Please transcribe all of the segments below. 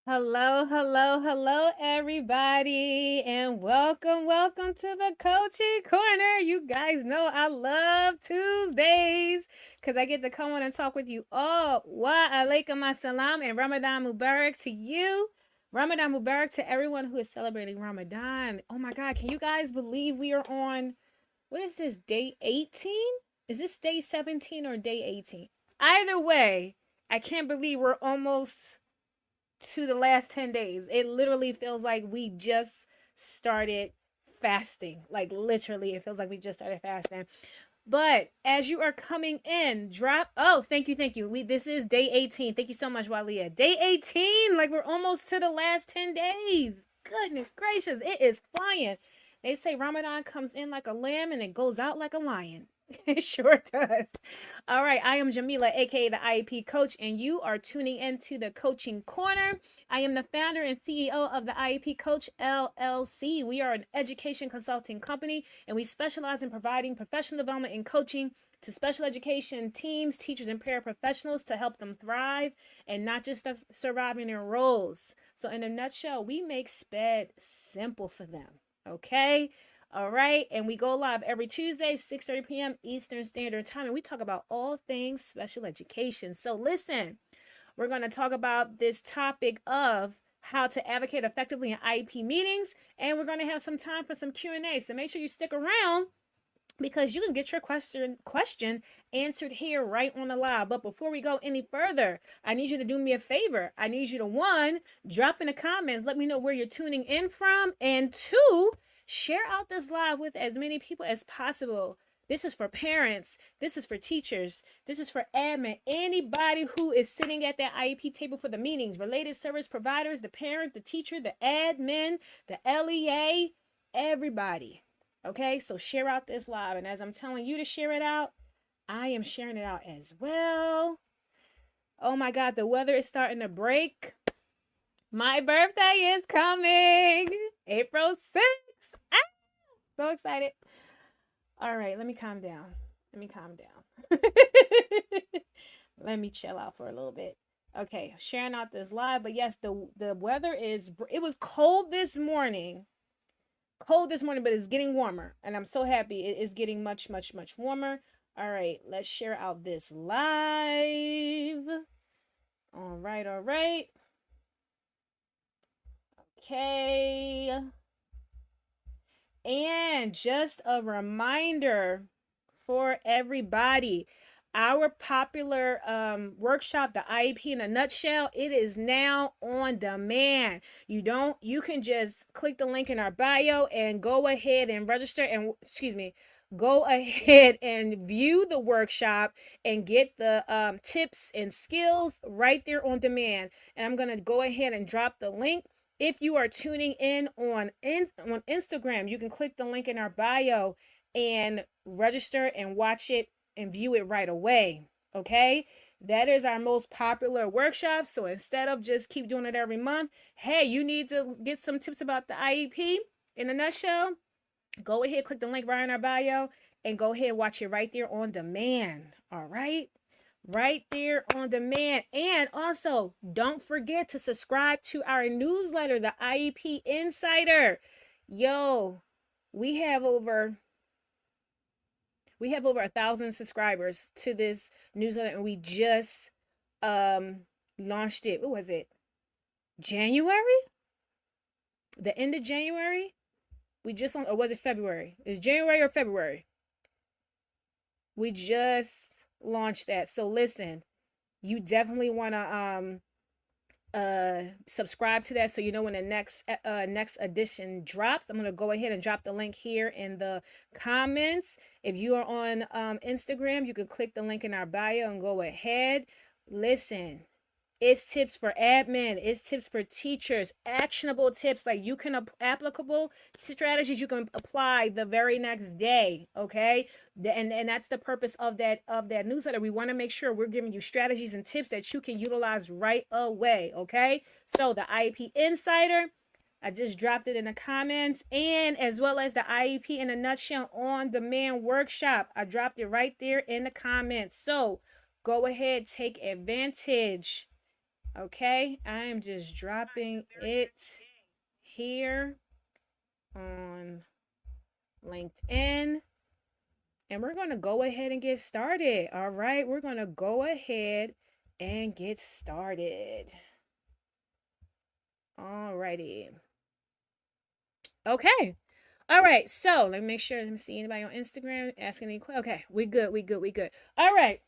Hello, hello, hello, everybody, and welcome to the Coaching Corner. You guys know I love Tuesdays because I get to come on and talk with you all. Wa alaikum assalam and Ramadan Mubarak to you. Ramadan Mubarak to everyone who is celebrating Ramadan. Oh my God, can you guys believe we are on, what is this, day 18? Is this day 17 or day 18? Either way, I can't believe we're almost to the last 10 days. It literally feels like we just started fasting. Like, literally, it feels like we just started fasting. But as you are coming in, drop. Oh, thank you. This is day 18. Thank you so much, Walia. Day 18. Like, we're almost to the last 10 days. Goodness gracious, it is flying. They say Ramadan comes in like a lamb and it goes out like a lion. It sure does. All right, I am Jamila, aka the IEP coach, and you are tuning into the Coaching Corner. I am the founder and CEO of the IEP Coach LLC. We are an education consulting company, and we specialize in providing professional development and coaching to special education teams, teachers, and paraprofessionals to help them thrive and not just survive in their roles. So, in a nutshell, we make SPED simple for them. Okay. All right. And we go live every Tuesday, 6:30 p.m. Eastern Standard Time. And we talk about all things special education. So listen, we're going to talk about this topic of how to advocate effectively in IEP meetings. And we're going to have some time for some Q&A. So make sure you stick around because you can get your question answered here right on the live. But before we go any further, I need you to do me a favor. I need you to, one, drop in the comments, let me know where you're tuning in from, and two, share out this live with as many people as possible. This is for parents, this is for teachers, this is for admin, anybody who is sitting at that IEP table for the meetings, related service providers, the parent, the teacher, the admin, the LEA, everybody. Okay, so share out this live. And as I'm telling you to share it out, I am sharing it out as well. Oh my God, the weather is starting to break. My birthday is coming. April 6th. Ah, so excited. All right, let me calm down. Let me calm down. Let me chill out for a little bit. Okay, sharing out this live. But yes, the weather is, it was cold this morning, but it's getting warmer, and I'm so happy it is getting much warmer. All right, let's share out this live. All right. Okay. And just a reminder for everybody, our popular workshop, the IEP in a nutshell, it is now on demand. You can just click the link in our bio and go ahead and register and, go ahead and view the workshop and get the tips and skills right there on demand. And I'm going to go ahead and drop the link. If you are tuning in on Instagram, you can click the link in our bio and register and watch it and view it right away. Okay? That is our most popular workshop. So instead of just keep doing it every month, hey, you need to get some tips about the IEP in a nutshell. Go ahead, click the link right in our bio and go ahead and watch it right there on demand. All right? Right there on demand. And also, don't forget to subscribe to our newsletter, the IEP Insider. Yo, we have over 1,000 subscribers to this newsletter, and we just launched it. What was it? January? The end of January? We just, or was it February? It was January or February. We just launched that. So listen, you definitely want to subscribe to that so you know when the next edition drops. I'm going to go ahead and drop the link here in the comments. If you are on Instagram, you can click the link in our bio and go ahead. Listen, it's tips for admin, it's tips for teachers, actionable tips, like you can applicable strategies you can apply the very next day. Okay, and that's the purpose of that newsletter. We want to make sure we're giving you strategies and tips that you can utilize right away. Okay, so the IEP Insider, I just dropped it in the comments, and as well as the IEP in a nutshell on demand workshop, I dropped it right there in the comments. So go ahead, take advantage Okay, I am just dropping it here on LinkedIn. And we're going to go ahead and get started. All right, we're going to go ahead and get started. All righty. Okay. All right. So let me make sure. Let me see anybody on Instagram asking any questions. Okay, we good. We good. We good. All right.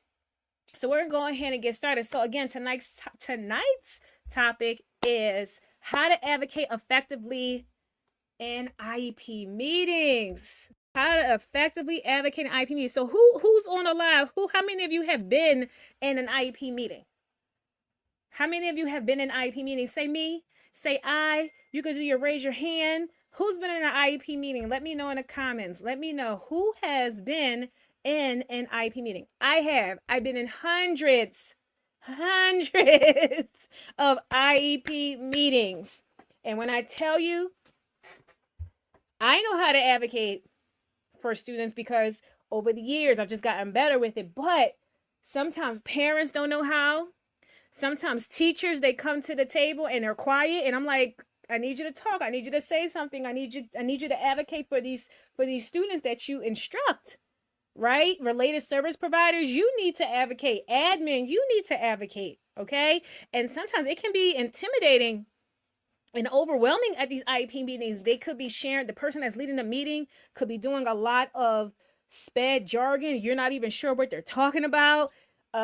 So we're going to go ahead and get started. So again, tonight's topic is how to advocate effectively in IEP meetings. How to effectively advocate in IEP meetings. So who's on the live? How many of you have been in an IEP meeting? How many of you have been in IEP meetings? Say me, say I. You can do your raise your hand. Who's been in an IEP meeting? Let me know in the comments. Let me know who has been in an IEP meeting. I have. I've been in hundreds of IEP meetings. And when I tell you, I know how to advocate for students because over the years I've just gotten better with it. But sometimes parents don't know how. Sometimes teachers, they come to the table and they're quiet, and I'm like, I need you to talk. I need you to say something. I need you to advocate for these students that you instruct. Right? Related service providers, you need to advocate. Admin, you need to advocate. Okay? And sometimes it can be intimidating and overwhelming at these IEP meetings. They could be sharing, the person that's leading the meeting could be doing a lot of sped jargon. You're not even sure what they're talking about.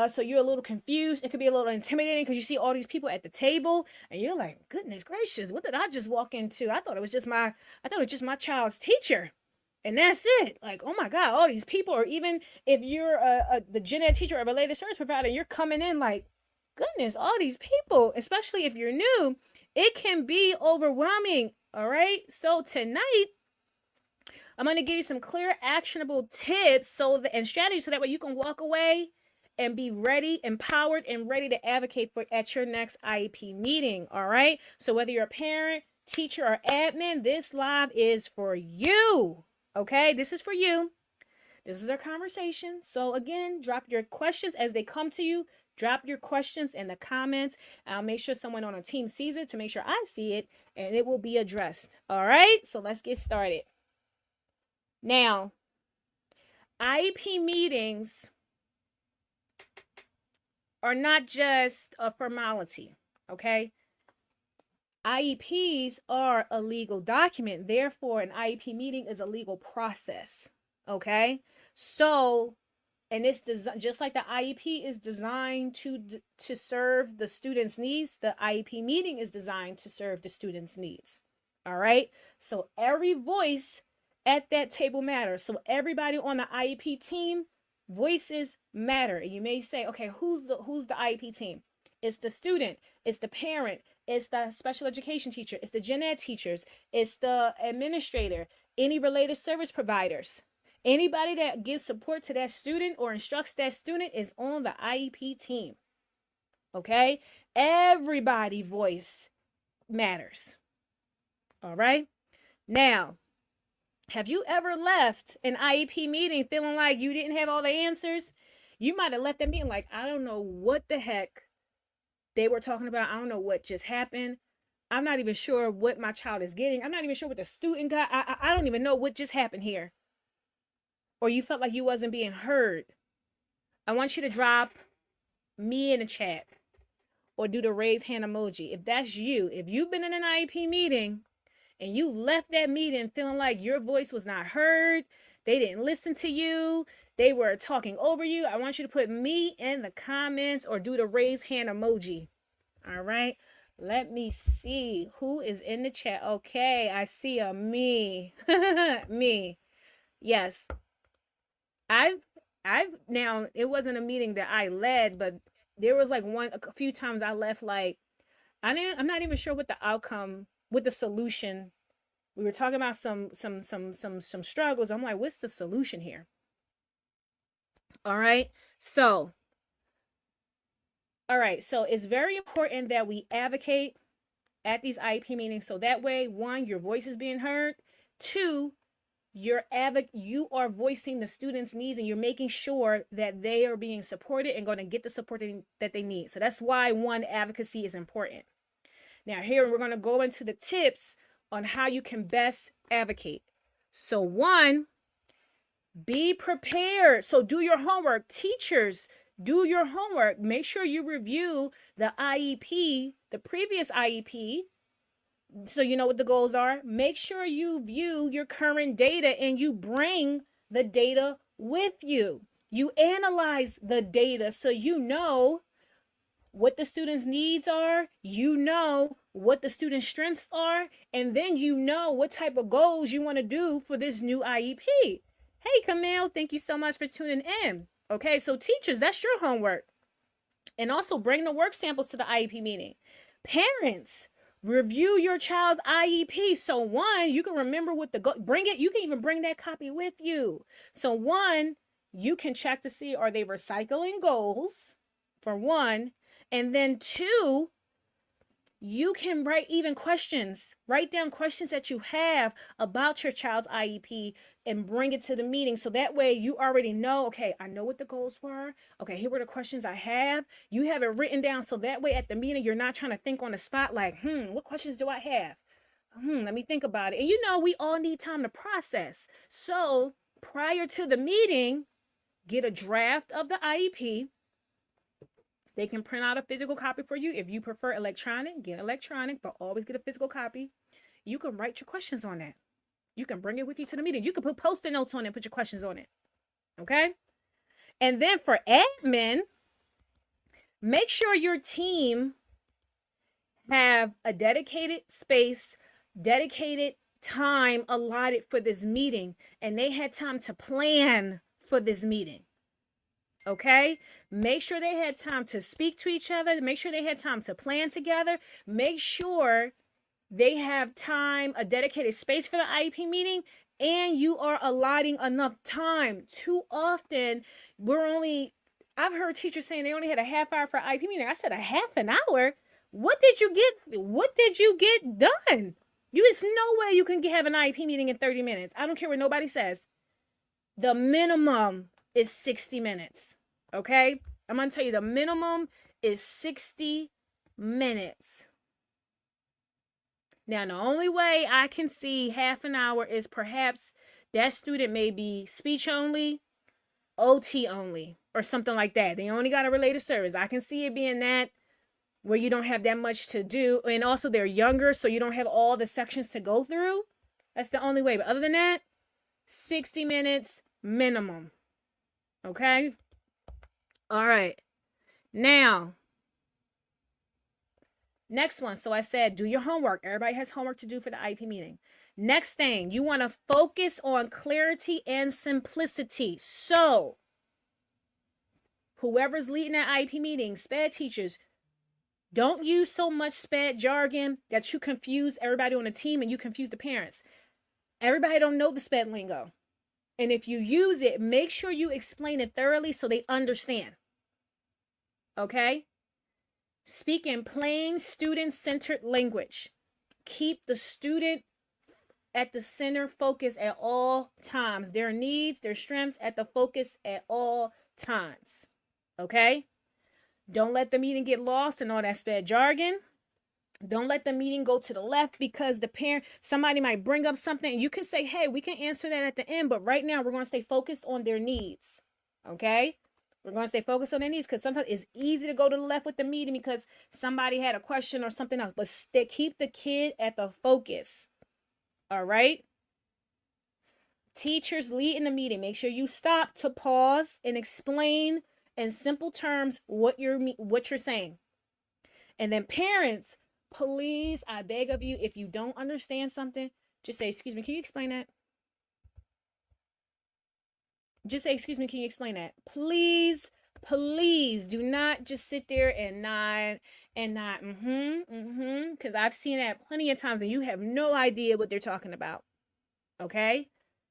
So you're a little confused. It could be a little intimidating because you see all these people at the table and you're like, goodness gracious, what did I just walk into? I thought it was just my child's teacher. And that's it. Like, oh my God, all these people. Or even if you're the gen ed teacher or a related service provider, you're coming in like, goodness, all these people, especially if you're new, it can be overwhelming. All right. So tonight, I'm going to give you some clear, actionable tips and strategies so that way you can walk away and be ready, empowered, and ready to advocate for at your next IEP meeting. All right. So whether you're a parent, teacher, or admin, this live is for you. Okay. This is for you. This is our conversation. So again, drop your questions as they come to you. Drop your questions in the comments. I'll make sure someone on our team sees it to make sure I see it, and it will be addressed. All right, so let's get started. Now, IEP meetings are not just a formality, okay? IEPs are a legal document. Therefore, an IEP meeting is a legal process, okay? So, and it's just like the IEP is designed to serve the student's needs, the IEP meeting is designed to serve the student's needs. All right. So every voice at that table matters. So everybody on the IEP team, voices matter. And you may say, okay, who's the IEP team? It's the student, it's the parent, it's the special education teacher, it's the gen ed teachers, it's the administrator, any related service providers. Anybody that gives support to that student or instructs that student is on the IEP team. Okay? Everybody's voice matters. All right? Now, have you ever left an IEP meeting feeling like you didn't have all the answers? You might have left that meeting like, I don't know what the heck they were talking about. I don't know what just happened. I'm not even sure what my child is getting. I'm not even sure what the student got. I don't even know what just happened here. Or you felt like you wasn't being heard. I want you to drop me in the chat or do the raise hand emoji. If that's you, if you've been in an IEP meeting and you left that meeting feeling like your voice was not heard, they didn't listen to you, they were talking over you, I want you to put me in the comments or do the raise hand emoji. All right. Let me see who is in the chat. Okay, I see a me. Me. Yes. I've now, it wasn't a meeting that I led, but there was like a few times I left like I'm not even sure what the outcome, what the solution. We were talking about some struggles. I'm like, what's the solution here? All right. So it's very important that we advocate at these IEP meetings so that way, one, your voice is being heard. Two, you are voicing the students' needs, and you're making sure that they are being supported and going to get the support that they need. So that's why one, advocacy is important. Now here we're going to go into the tips on how you can best advocate. So one, be prepared. So do your homework. Teachers, do your homework. Make sure you review the IEP, the previous IEP, so you know what the goals are. Make sure you view your current data and you bring the data with you. You analyze the data so you know what the students' needs are, you know what the students' strengths are, and then you know what type of goals you want to do for this new IEP. Hey, Camille, thank you so much for tuning in. Okay, so teachers, that's your homework. And also bring the work samples to the IEP meeting. Parents, review your child's IEP. So one, you can remember what bring it. You can even bring that copy with you. So one, you can check to see, are they recycling goals, for one. And then two, you can write down questions that you have about your child's IEP and bring it to the meeting. So that way you already know, okay, I know what the goals were. Okay, here were the questions I have. You have it written down. So that way at the meeting, you're not trying to think on the spot like, what questions do I have? Let me think about it. And you know, we all need time to process. So prior to the meeting, get a draft of the IEP. They can print out a physical copy for you. If you prefer electronic, get electronic, but always get a physical copy. You can write your questions on that. You can bring it with you to the meeting. You can put Post-it notes on it and put your questions on it. Okay? And then for admin, make sure your team have a dedicated space, dedicated time allotted for this meeting, and they had time to plan for this meeting. Okay, make sure they had time to speak to each other. Make sure they had time to plan together. Make sure they have time, a dedicated space for the IEP meeting, and you are allotting enough time. Too often, I've heard teachers saying they only had a half hour for IEP meeting. I said a half an hour? What did you get done? There's no way you can have an IEP meeting in 30 minutes. I don't care what nobody says. The minimum is 60 minutes. Okay? I'm going to tell you the minimum is 60 minutes. Now, the only way I can see half an hour is perhaps that student may be speech only, OT only, or something like that. They only got a related service. I can see it being that where you don't have that much to do. And also they're younger, so you don't have all the sections to go through. That's the only way. But other than that, 60 minutes minimum. Okay? All right. Now, next one. So I said, do your homework. Everybody has homework to do for the IEP meeting. Next thing, you want to focus on clarity and simplicity. So, whoever's leading that IEP meeting, SPED teachers, don't use so much SPED jargon that you confuse everybody on the team and you confuse the parents. Everybody don't know the SPED lingo. And if you use it, make sure you explain it thoroughly so they understand. Okay? Speak in plain, student-centered language. Keep the student at the center focus at all times. Their needs, their strengths at the focus at all times. Okay? Don't let the meeting get lost in all that SPED jargon. Don't let the meeting go to the left because somebody might bring up something and you can say, hey, we can answer that at the end, but right now we're going to stay focused on their needs. Okay? We're going to stay focused on their needs because sometimes it's easy to go to the left with the meeting because somebody had a question or something else, but keep the kid at the focus. All right? Teachers lead in the meeting. Make sure you stop to pause and explain in simple terms what you're saying. And then parents, please, I beg of you, if you don't understand something, just say, excuse me, can you explain that? Just say, excuse me, can you explain that? Please, please do not just sit there and nod, because I've seen that plenty of times and you have no idea what they're talking about. Okay?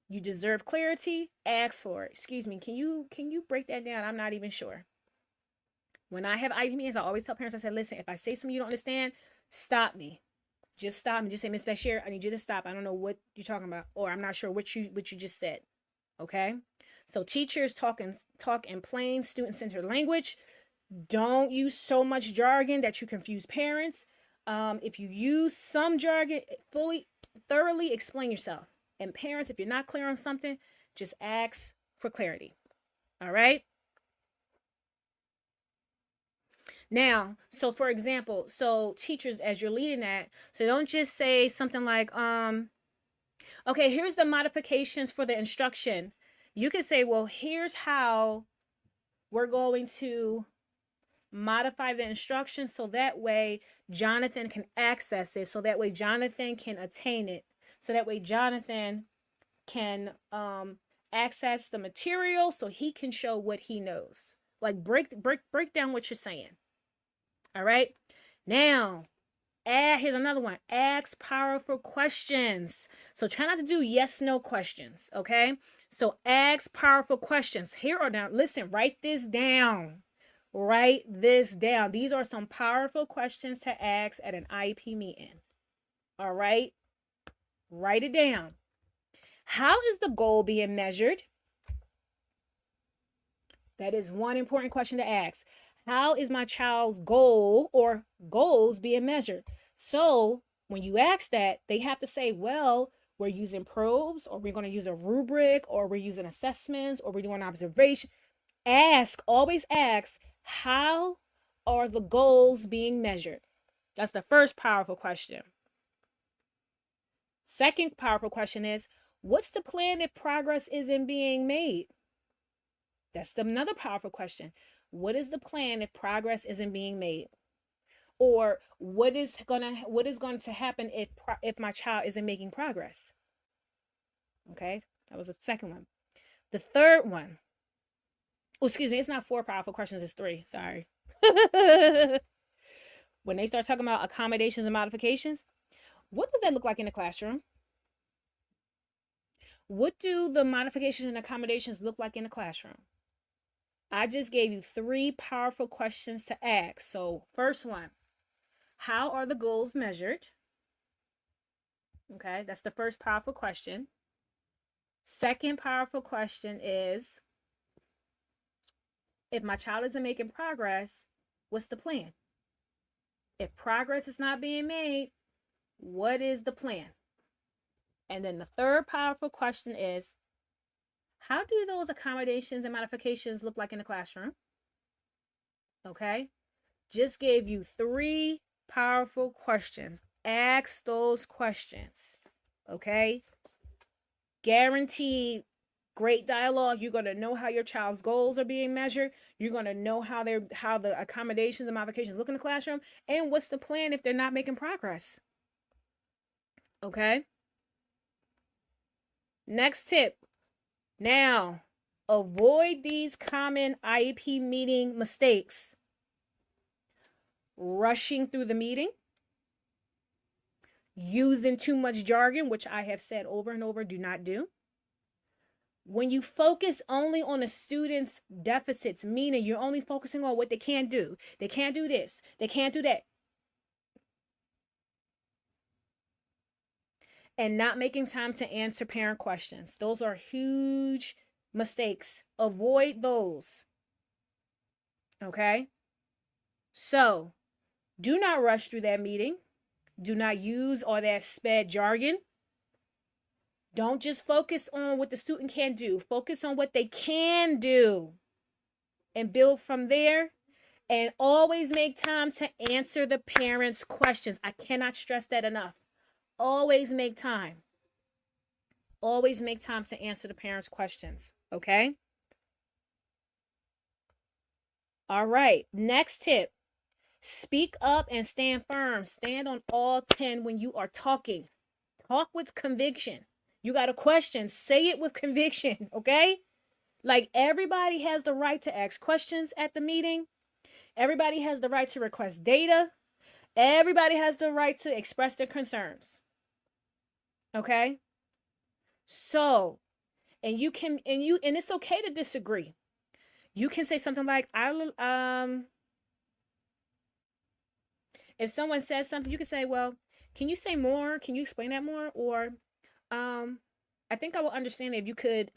You deserve clarity, ask for it. Excuse me, can you break that down? I'm not even sure. When I have IEP meetings, I always tell parents, I said, listen, if I say something you don't understand, stop me. just stop and just say, Miss Bashir, I need you to stop. I don't know what you're talking about, or I'm not sure what you just said. Okay? So teachers talk in plain student-centered language. Don't use so much jargon that you confuse parents. If you use some jargon, thoroughly explain yourself. And parents, if you're not clear on something, just ask for clarity. All right? Now, so for example, so teachers, as you're leading that, so don't just say something like, okay, here's the modifications for the instruction. You can say, well, here's how we're going to modify the instruction so that way Jonathan can access it, so that way Jonathan can attain it, so that way Jonathan can access the material so he can show what he knows. Like break down what you're saying. All right. Now, here's another one. Ask powerful questions. So try not to do yes/no questions. Okay. So ask powerful questions. Here are now. Listen. Write this down. Write this down. These are some powerful questions to ask at an IEP meeting. All right. Write it down. How is the goal being measured? That is one important question to ask. How is my child's goal or goals being measured? So when you ask that, they have to say, well, we're using probes, or we're going to use a rubric, or we're using assessments, or we're doing observation. Always ask, how are the goals being measured? That's the first powerful question. Second powerful question is, what's the plan if progress isn't being made? That's another powerful question. What is the plan if progress isn't being made? Or what is going to happen if my child isn't making progress? Okay, that was the second one. The third one. Oh, excuse me, it's not 4 powerful questions, it's 3. Sorry. When they start talking about accommodations and modifications, what does that look like in the classroom? What do the modifications and accommodations look like in the classroom? I just gave you 3 powerful questions to ask. So first one, how are the goals measured? Okay, that's the first powerful question. Second powerful question is, if my child isn't making progress, what's the plan? If progress is not being made, what is the plan? And then the third powerful question is, how do those accommodations and modifications look like in the classroom? Okay, just gave you 3 powerful questions. Ask those questions. Okay, guaranteed great dialogue. You're going to know how your child's goals are being measured. You're going to know how the accommodations and modifications look in the classroom, and what's the plan if they're not making progress. Okay. Next tip. Now, avoid these common IEP meeting mistakes. Rushing through the meeting, using too much jargon, which I have said over and over, do not do. When you focus only on the student's deficits, meaning you're only focusing on what they can't do. They can't do this. They can't do that. And not making time to answer parent questions. Those are huge mistakes. Avoid those. Okay? So, do not rush through that meeting. Do not use all that sped jargon. Don't just focus on what the student can do. Focus on what they can do and build from there. And always make time to answer the parents' questions. I cannot stress that enough. Always make time. Always make time to answer the parents' questions. Okay? All right. Next tip. Speak up and stand firm. Stand on all 10 when you are talking. Talk with conviction. You got a question, say it with conviction, okay? Like, everybody has the right to ask questions at the meeting. Everybody has the right to request data. Everybody has the right to express their concerns. Okay? So, and it's okay to disagree. You can say something like, if someone says something, you can say, well, Can you say more? Can you explain that more? Or I think I will understand if you could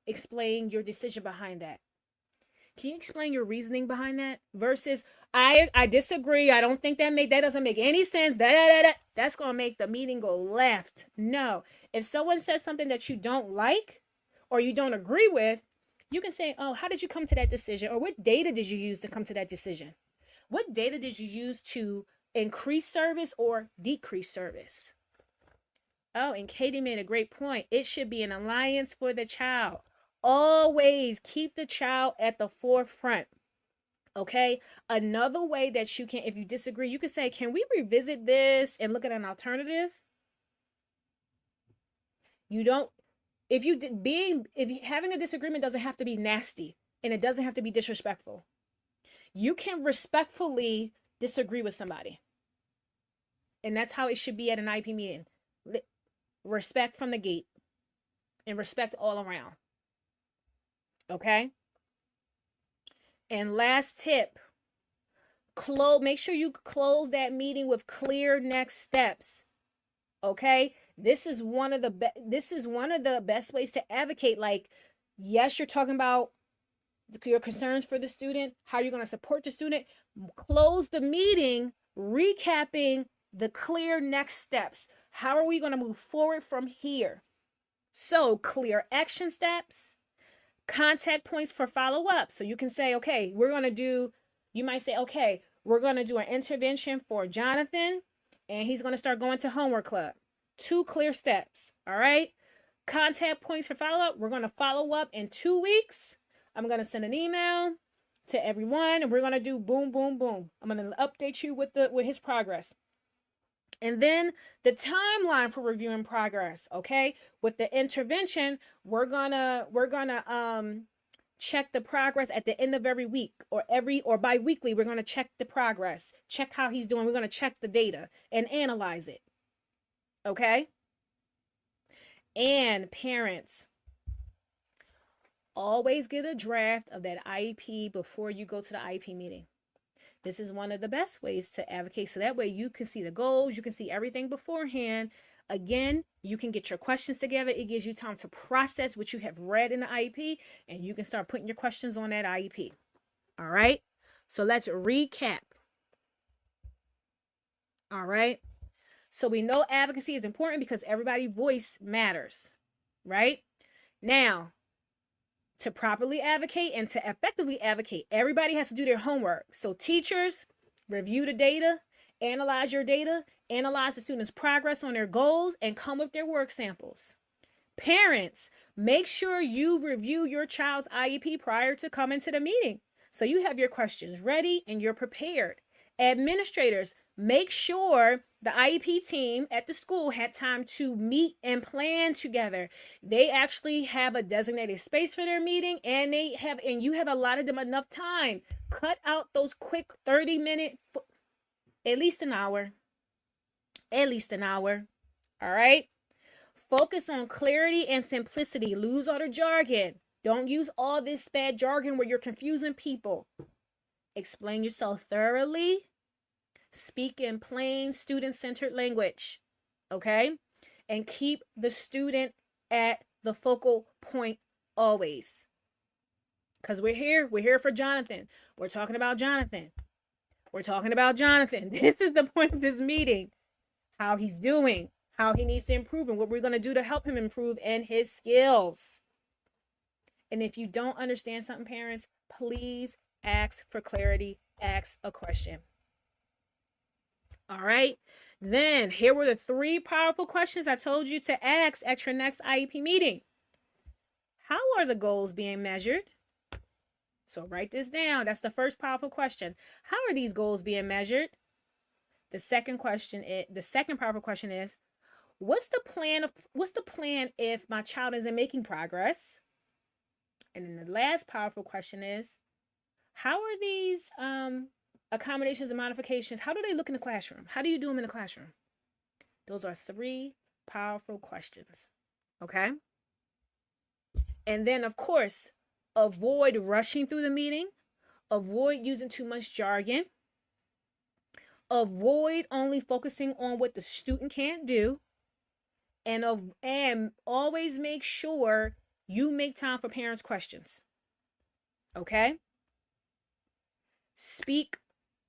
explain your decision behind that. Can you explain your reasoning behind that? Versus I disagree. I don't think that doesn't make any sense. That's gonna make the meeting go left. No. If someone says something that you don't like or you don't agree with, you can say, "Oh, how did you come to that decision?" Or what data did you use to come to that decision? What data did you use to increase service or decrease service? Oh, and Katie made a great point. It should be an alliance for the child. Always keep the child at the forefront. Okay. Another way that you can, if you disagree, you can say, can we revisit this and look at an alternative? You don't, if you if having a disagreement doesn't have to be nasty and it doesn't have to be disrespectful. You can respectfully disagree with somebody. And that's how it should be at an IEP meeting. Respect from the gate and respect all around. Okay? And last tip, make sure you close that meeting with clear next steps. Okay? This is one of the best ways to advocate. Like, yes, you're talking about your concerns for the student, how you're going to support the student. Close the meeting recapping the clear next steps. How are we going to move forward from here? So, clear action steps, contact points for follow-up. So you can say, okay, you might say, okay, we're going to do an intervention for Jonathan, and he's going to start going to homework club. 2 clear steps. All right. Contact points for follow-up. We're going to follow up in 2 weeks. I'm going to send an email to everyone, and we're going to do boom, boom, boom. I'm going to update you with his progress. And then the timeline for reviewing progress, okay? With the intervention, we're gonna check the progress at the end of every week or bi-weekly. We're gonna check the progress, check how he's doing. We're gonna check the data and analyze it, okay? And parents, always get a draft of that IEP before you go to the IEP meeting. This is one of the best ways to advocate. So that way you can see the goals, you can see everything beforehand. Again, you can get your questions together. It gives you time to process what you have read in the IEP, and you can start putting your questions on that IEP. All right. So let's recap. All right. So we know advocacy is important because everybody's voice matters, right? Now, to properly advocate and to effectively advocate, everybody has to do their homework. So teachers, review the data, analyze your data, analyze the students' progress on their goals, and come with their work samples. Parents, make sure you review your child's IEP prior to coming to the meeting, so you have your questions ready and you're prepared. Administrators, make sure the IEP team at the school had time to meet and plan together. They actually have a designated space for their meeting, and you have allotted them enough time. Cut out those quick 30-minute, at least an hour. At least an hour. All right? Focus on clarity and simplicity. Lose all the jargon. Don't use all this bad jargon where you're confusing people. Explain yourself thoroughly. Speak in plain student-centered language, okay? And keep the student at the focal point always. Because we're here for Jonathan. We're talking about Jonathan. This is the point of this meeting. How he's doing, how he needs to improve, and what we're going to do to help him improve and his skills. And if you don't understand something, parents, please ask for clarity. Ask a question. All right. Then here were the 3 powerful questions I told you to ask at your next IEP meeting. How are the goals being measured? So write this down. That's the first powerful question. How are these goals being measured? The second powerful question is, what's the plan if my child isn't making progress? And then the last powerful question is, how are these accommodations and modifications, how do they look in the classroom? How do you do them in the classroom? Those are 3 powerful questions. Okay? And then, of course, avoid rushing through the meeting. Avoid using too much jargon. Avoid only focusing on what the student can't do, and always make sure you make time for parents' questions. Okay? Speak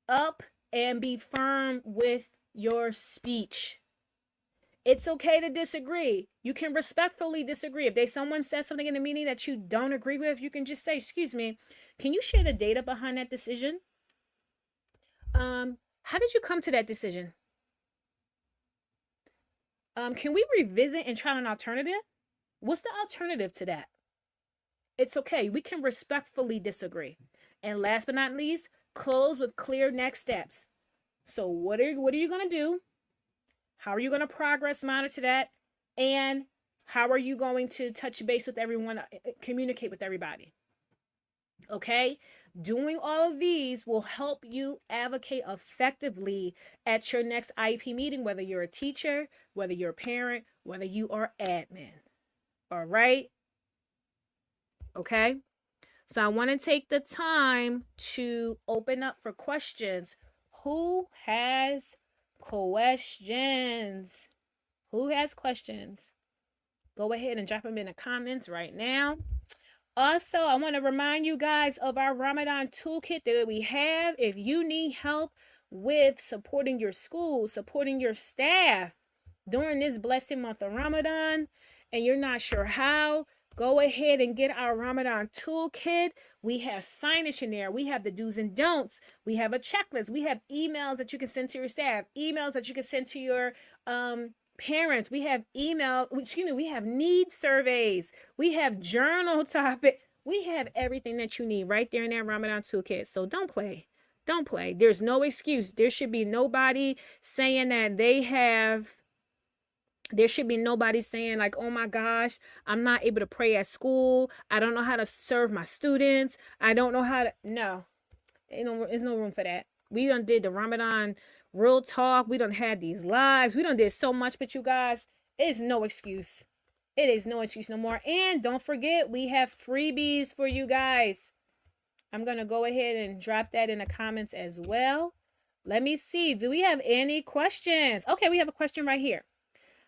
up and be firm with your speech. It's okay to disagree. You can respectfully disagree. If someone says something in the meeting that you don't agree with, you can just say, "Excuse me, can you share the data behind that decision? How did you come to that decision? Can we revisit and try an alternative? What's the alternative to that?" It's okay. We can respectfully disagree. And last but not least, close with clear next steps. So what are you going to do? How are you going to progress monitor that? And how are you going to touch base with everyone, communicate with everybody? Okay? Doing all of these will help you advocate effectively at your next IEP meeting, whether you're a teacher, whether you're a parent, whether you are admin. All right? Okay? So I want to take the time to open up for questions. Who has questions? Who has questions? Go ahead and drop them in the comments right now. Also, I want to remind you guys of our Ramadan toolkit that we have. If you need help with supporting your school, supporting your staff during this blessed month of Ramadan, and you're not sure how, go ahead and get our Ramadan toolkit. We have signage in there. We have the do's and don'ts. We have a checklist. We have emails that you can send to your staff, emails that you can send to your parents. We have we have need surveys. We have journal topic. We have everything that you need right there in that Ramadan toolkit. So don't play. Don't play. There's no excuse. There should be nobody saying that there should be nobody saying like, "Oh my gosh, I'm not able to pray at school. I don't know how to serve my students. I don't know how to." No, there's no room for that. We done did the Ramadan real talk. We done had these lives. We done did so much, but you guys, it's no excuse. It is no excuse no more. And don't forget, we have freebies for you guys. I'm going to go ahead and drop that in the comments as well. Let me see. Do we have any questions? Okay, we have a question right here.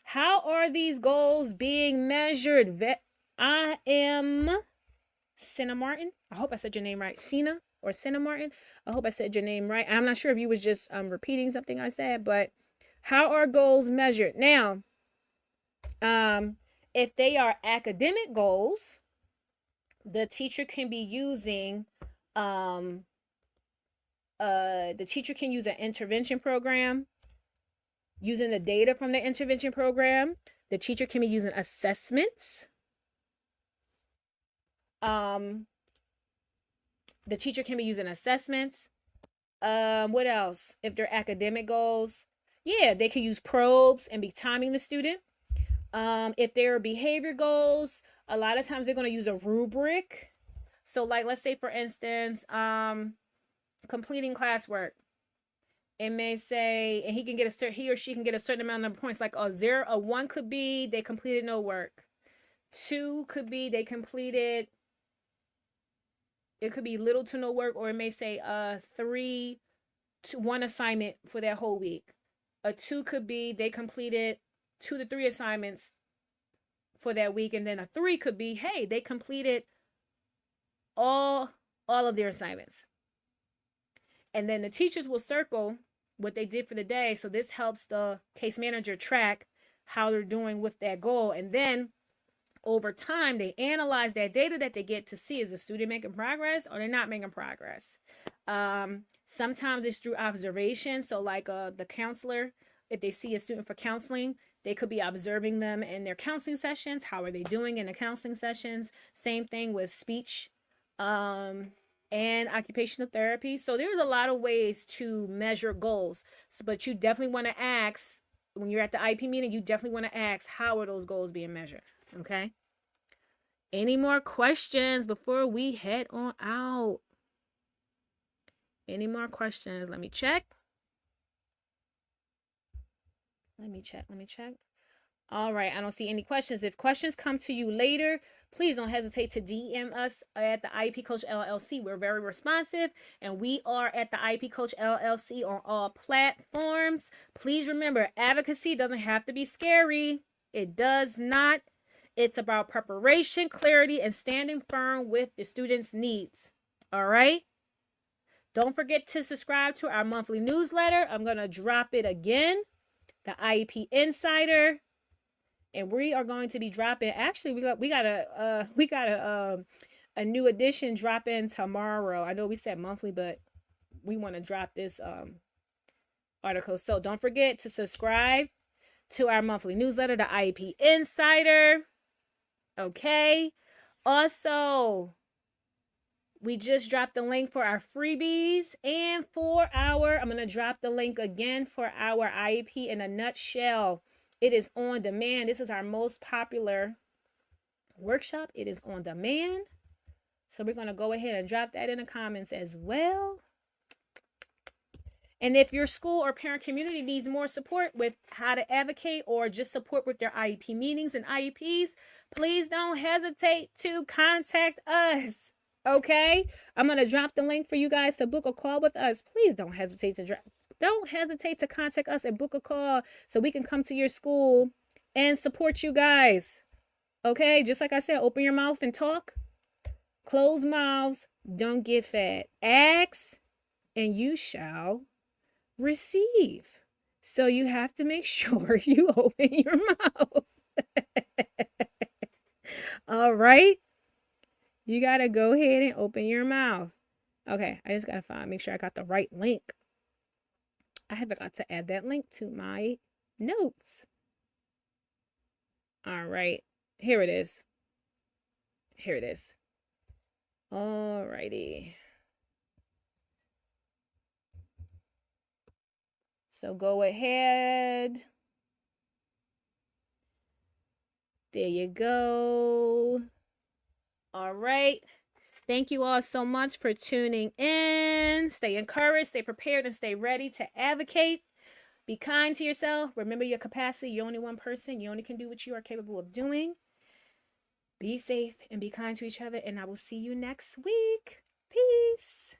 How are these goals being measured? I am Sina Martin. I hope I said your name right. Sina or Sina Martin. I hope I said your name right. I'm not sure if you was just repeating something I said, but how are goals measured? Now, if they are academic goals, the teacher can be using the teacher can use an intervention program. Using the data from the intervention program, the teacher can be using assessments. The teacher can be using assessments. What else? If they're academic goals, yeah, they can use probes and be timing the student. If there are behavior goals, a lot of times they're going to use a rubric. So like, let's say for instance, completing classwork. It may say, and he or she can get a certain amount of points. Like a 1 could be they completed no work. 2 could be they completed. It could be little to no work, or it may say 3 to 1 assignment for that whole week. A 2 could be they completed 2 to 3 assignments for that week, and then a 3 could be, hey, they completed all of their assignments. And then the teachers will circle what they did for the day. So this helps the case manager track how they're doing with that goal. And then over time, they analyze that data that they get to see, is the student making progress or they're not making progress. Sometimes it's through observation. So like the counselor, if they see a student for counseling, they could be observing them in their counseling sessions. How are they doing in the counseling sessions? Same thing with speech and occupational therapy. So there's a lot of ways to measure goals. So, but you definitely want to ask, when you're at the IEP meeting, you definitely want to ask, how are those goals being measured? Okay. Any more questions before we head on out? Any more questions? Let me check. All right, I don't see any questions. If questions come to you later, please don't hesitate to DM us at the IEP Coach LLC. We're very responsive, and we are at the IEP Coach LLC on all platforms. Please remember, advocacy doesn't have to be scary. It does not. It's about preparation, clarity, and standing firm with the students' needs. All right? Don't forget to subscribe to our monthly newsletter. I'm going to drop it again, the IEP Insider. And we are going to be dropping. Actually, we got a new edition drop in tomorrow. I know we said monthly, but we want to drop this article. So don't forget to subscribe to our monthly newsletter, the IEP Insider. Okay. Also, we just dropped the link for our freebies and for our, I'm going to drop the link again for our IEP in a nutshell. It is on demand. This is our most popular workshop. It is on demand. So we're going to go ahead and drop that in the comments as well. And if your school or parent community needs more support with how to advocate or just support with their IEP meetings and IEPs, please don't hesitate to contact us. Okay? I'm going to drop the link for you guys to book a call with us. Please don't hesitate to contact us and book a call so we can come to your school and support you guys. Okay? Just like I said, open your mouth and talk. Closed mouths don't get fed. Ask and you shall receive. So you have to make sure you open your mouth. All right? You got to go ahead and open your mouth. Okay, I just got to make sure I got the right link. I forgot to add that link to my notes. All right, here it is. Here it is. All righty. So go ahead. There you go. All right. Thank you all so much for tuning in. Stay encouraged, stay prepared, and stay ready to advocate. Be kind to yourself. Remember your capacity. You're only one person. You only can do what you are capable of doing. Be safe and be kind to each other. And I will see you next week. Peace.